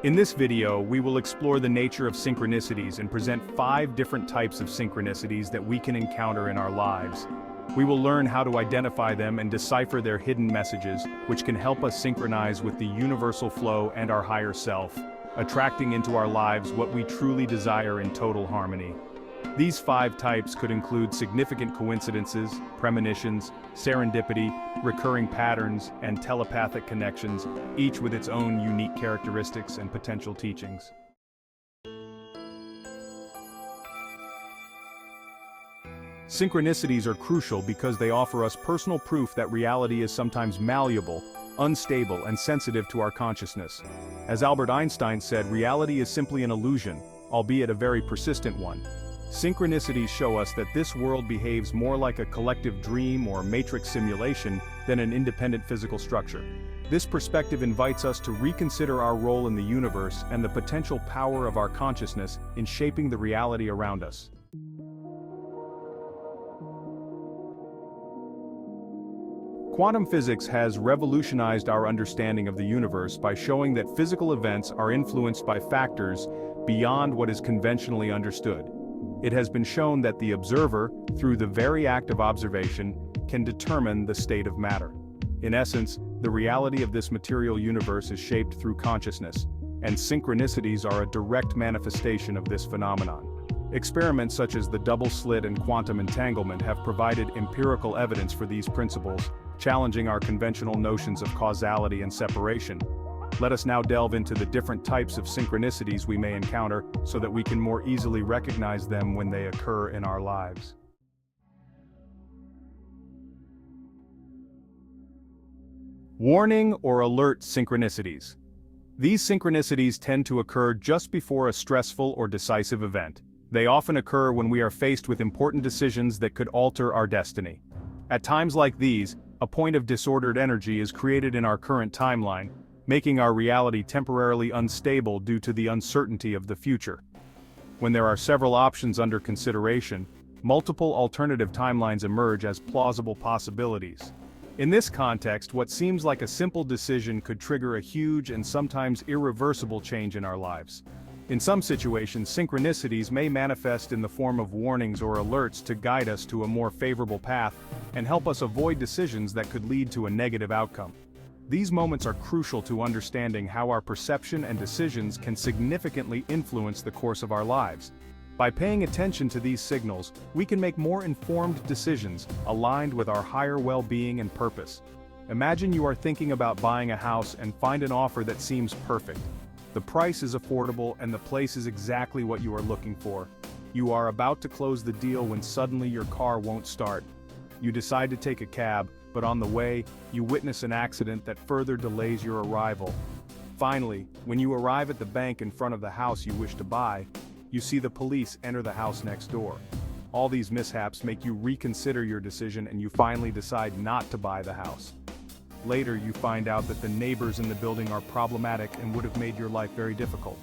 In this video, we will explore the nature of synchronicities and present 5 different types of synchronicities that we can encounter in our lives. We will learn how to identify them and decipher their hidden messages, which can help us synchronize with the universal flow and our higher self, attracting into our lives what we truly desire in total harmony. These 5 types could include significant coincidences, premonitions, serendipity, recurring patterns, and telepathic connections, each with its own unique characteristics and potential teachings. Synchronicities are crucial because they offer us personal proof that reality is sometimes malleable, unstable, and sensitive to our consciousness. As Albert Einstein said, reality is simply an illusion, albeit a very persistent one. Synchronicities show us that this world behaves more like a collective dream or matrix simulation than an independent physical structure. This perspective invites us to reconsider our role in the universe and the potential power of our consciousness in shaping the reality around us. Quantum physics has revolutionized our understanding of the universe by showing that physical events are influenced by factors beyond what is conventionally understood. It has been shown that the observer, through the very act of observation, can determine the state of matter. In essence, the reality of this material universe is shaped through consciousness, and synchronicities are a direct manifestation of this phenomenon. Experiments such as the double slit and quantum entanglement have provided empirical evidence for these principles, challenging our conventional notions of causality and separation. Let us now delve into the different types of synchronicities we may encounter so that we can more easily recognize them when they occur in our lives. Warning or alert synchronicities. These synchronicities tend to occur just before a stressful or decisive event. They often occur when we are faced with important decisions that could alter our destiny. At times like these, a point of disordered energy is created in our current timeline, making our reality temporarily unstable due to the uncertainty of the future. When there are several options under consideration, multiple alternative timelines emerge as plausible possibilities. In this context, what seems like a simple decision could trigger a huge and sometimes irreversible change in our lives. In some situations, synchronicities may manifest in the form of warnings or alerts to guide us to a more favorable path and help us avoid decisions that could lead to a negative outcome. These moments are crucial to understanding how our perception and decisions can significantly influence the course of our lives. By paying attention to these signals, we can make more informed decisions aligned with our higher well-being and purpose. Imagine you are thinking about buying a house and find an offer that seems perfect. The price is affordable and the place is exactly what you are looking for. You are about to close the deal when suddenly your car won't start. You decide to take a cab, but on the way, you witness an accident that further delays your arrival. Finally, when you arrive at the bank in front of the house you wish to buy, you see the police enter the house next door. All these mishaps make you reconsider your decision and you finally decide not to buy the house. Later, you find out that the neighbors in the building are problematic and would have made your life very difficult.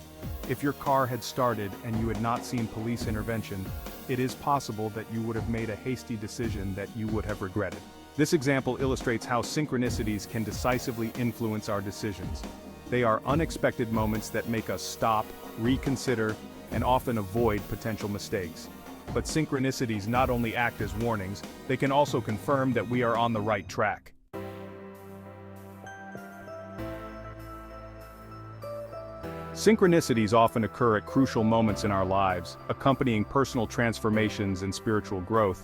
If your car had started and you had not seen police intervention, it is possible that you would have made a hasty decision that you would have regretted. This example illustrates how synchronicities can decisively influence our decisions. They are unexpected moments that make us stop, reconsider, and often avoid potential mistakes. But synchronicities not only act as warnings, they can also confirm that we are on the right track. Synchronicities often occur at crucial moments in our lives, accompanying personal transformations and spiritual growth.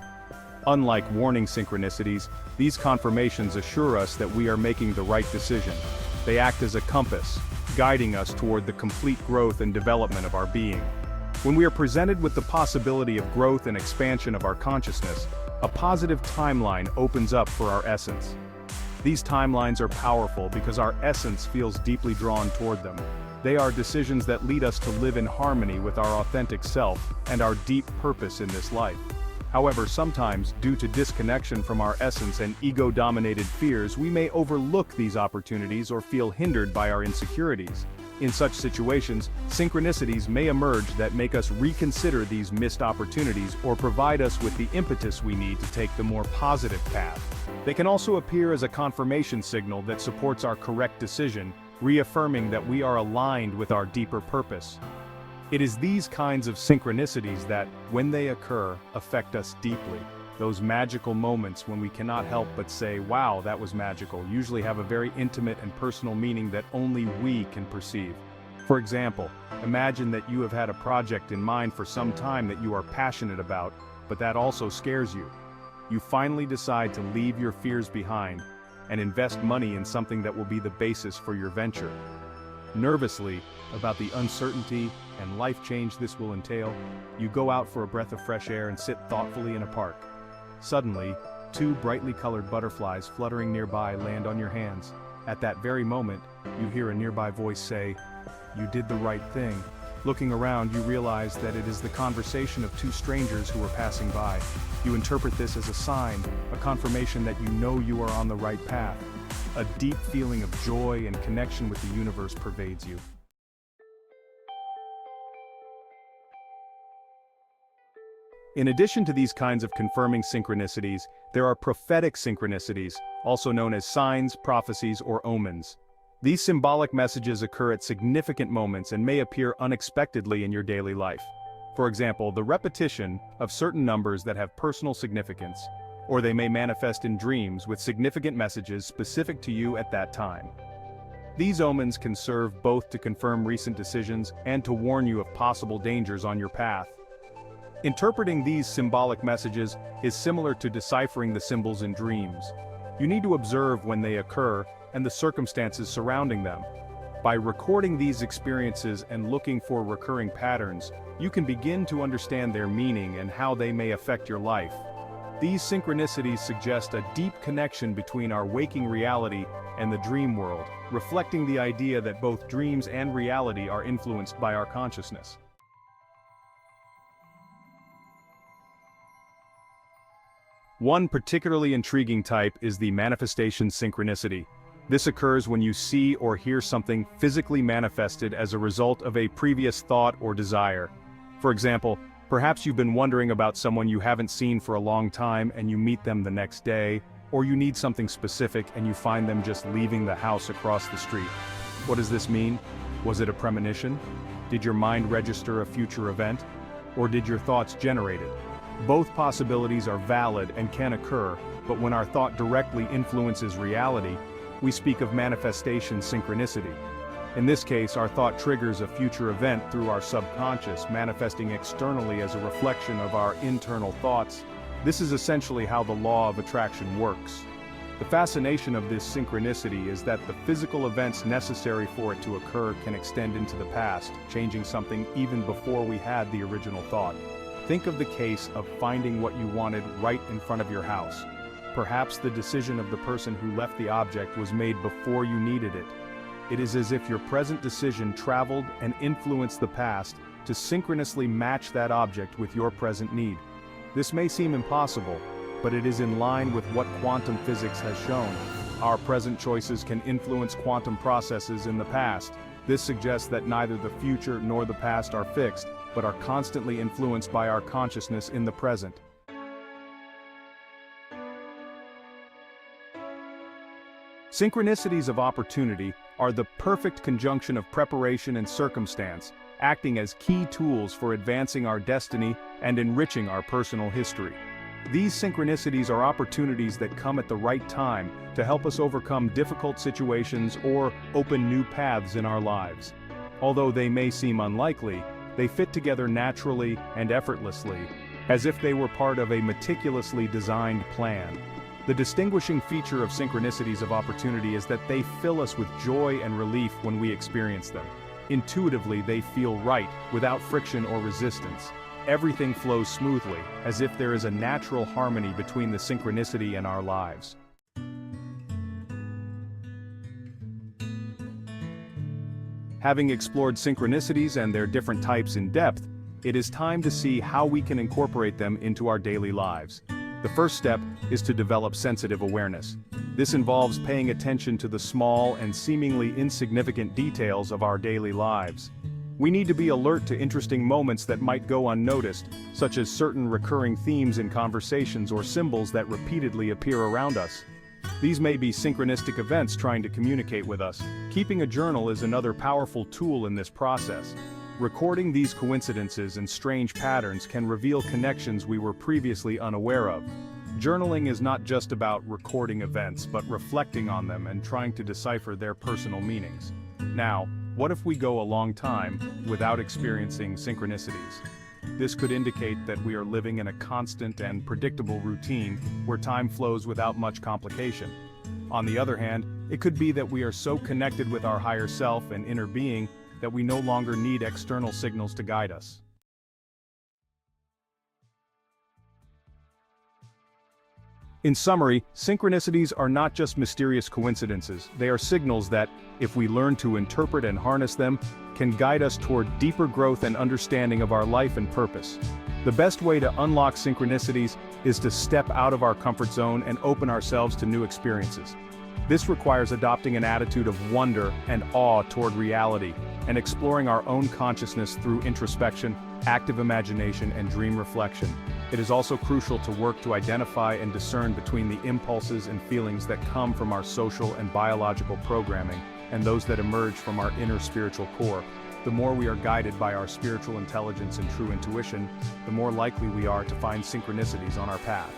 Unlike warning synchronicities, these confirmations assure us that we are making the right decision. They act as a compass, guiding us toward the complete growth and development of our being. When we are presented with the possibility of growth and expansion of our consciousness, a positive timeline opens up for our essence. These timelines are powerful because our essence feels deeply drawn toward them. They are decisions that lead us to live in harmony with our authentic self and our deep purpose in this life. However, sometimes, due to disconnection from our essence and ego-dominated fears, we may overlook these opportunities or feel hindered by our insecurities. In such situations, synchronicities may emerge that make us reconsider these missed opportunities or provide us with the impetus we need to take the more positive path. They can also appear as a confirmation signal that supports our correct decision, reaffirming that we are aligned with our deeper purpose. It is these kinds of synchronicities that, when they occur, affect us deeply. Those magical moments when we cannot help but say, "Wow, that was magical," usually have a very intimate and personal meaning that only we can perceive. For example, imagine that you have had a project in mind for some time that you are passionate about, but that also scares you. You finally decide to leave your fears behind and invest money in something that will be the basis for your venture. Nervously, about the uncertainty and life change this will entail, you go out for a breath of fresh air and sit thoughtfully in a park. Suddenly, two brightly colored butterflies fluttering nearby land on your hands. At that very moment, you hear a nearby voice say, "You did the right thing." Looking around, you realize that it is the conversation of two strangers who are passing by. You interpret this as a sign, a confirmation that you know you are on the right path. A deep feeling of joy and connection with the universe pervades you. In addition to these kinds of confirming synchronicities, there are prophetic synchronicities, also known as signs, prophecies, or omens. These symbolic messages occur at significant moments and may appear unexpectedly in your daily life. For example, the repetition of certain numbers that have personal significance, or they may manifest in dreams with significant messages specific to you at that time. These omens can serve both to confirm recent decisions and to warn you of possible dangers on your path. Interpreting these symbolic messages is similar to deciphering the symbols in dreams. You need to observe when they occur and the circumstances surrounding them. By recording these experiences and looking for recurring patterns, you can begin to understand their meaning and how they may affect your life. These synchronicities suggest a deep connection between our waking reality and the dream world, reflecting the idea that both dreams and reality are influenced by our consciousness. One particularly intriguing type is the manifestation synchronicity. This occurs when you see or hear something physically manifested as a result of a previous thought or desire. For example, perhaps you've been wondering about someone you haven't seen for a long time and you meet them the next day, or you need something specific and you find them just leaving the house across the street. What does this mean? Was it a premonition? Did your mind register a future event? Or did your thoughts generate it? Both possibilities are valid and can occur, but when our thought directly influences reality, we speak of manifestation synchronicity. In this case, our thought triggers a future event through our subconscious, manifesting externally as a reflection of our internal thoughts. This is essentially how the law of attraction works. The fascination of this synchronicity is that the physical events necessary for it to occur can extend into the past, changing something even before we had the original thought. Think of the case of finding what you wanted right in front of your house. Perhaps the decision of the person who left the object was made before you needed it. It is as if your present decision traveled and influenced the past to synchronously match that object with your present need. This may seem impossible, but it is in line with what quantum physics has shown. Our present choices can influence quantum processes in the past. This suggests that neither the future nor the past are fixed, but are constantly influenced by our consciousness in the present. Synchronicities of opportunity are the perfect conjunction of preparation and circumstance, acting as key tools for advancing our destiny and enriching our personal history. These synchronicities are opportunities that come at the right time to help us overcome difficult situations or open new paths in our lives. Although they may seem unlikely, they fit together naturally and effortlessly, as if they were part of a meticulously designed plan. The distinguishing feature of synchronicities of opportunity is that they fill us with joy and relief when we experience them. Intuitively, they feel right, without friction or resistance. Everything flows smoothly, as if there is a natural harmony between the synchronicity and our lives. Having explored synchronicities and their different types in depth, it is time to see how we can incorporate them into our daily lives. The first step is to develop sensitive awareness. This involves paying attention to the small and seemingly insignificant details of our daily lives. We need to be alert to interesting moments that might go unnoticed, such as certain recurring themes in conversations or symbols that repeatedly appear around us. These may be synchronistic events trying to communicate with us. Keeping a journal is another powerful tool in this process. Recording these coincidences and strange patterns can reveal connections we were previously unaware of. Journaling is not just about recording events, but reflecting on them and trying to decipher their personal meanings. Now, what if we go a long time without experiencing synchronicities? This could indicate that we are living in a constant and predictable routine where time flows without much complication. On the other hand, it could be that we are so connected with our higher self and inner being that we no longer need external signals to guide us. In summary, synchronicities are not just mysterious coincidences, they are signals that, if we learn to interpret and harness them, can guide us toward deeper growth and understanding of our life and purpose. The best way to unlock synchronicities is to step out of our comfort zone and open ourselves to new experiences. This requires adopting an attitude of wonder and awe toward reality, and exploring our own consciousness through introspection, active imagination, and dream reflection. It is also crucial to work to identify and discern between the impulses and feelings that come from our social and biological programming, and those that emerge from our inner spiritual core. The more we are guided by our spiritual intelligence and true intuition, the more likely we are to find synchronicities on our path.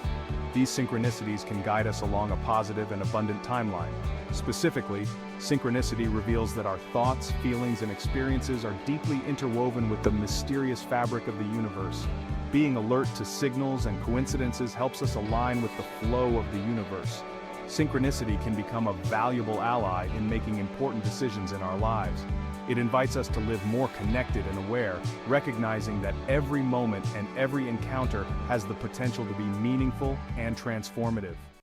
These synchronicities can guide us along a positive and abundant timeline. Specifically, synchronicity reveals that our thoughts, feelings, and experiences are deeply interwoven with the mysterious fabric of the universe. Being alert to signals and coincidences helps us align with the flow of the universe. Synchronicity can become a valuable ally in making important decisions in our lives. It invites us to live more connected and aware, recognizing that every moment and every encounter has the potential to be meaningful and transformative.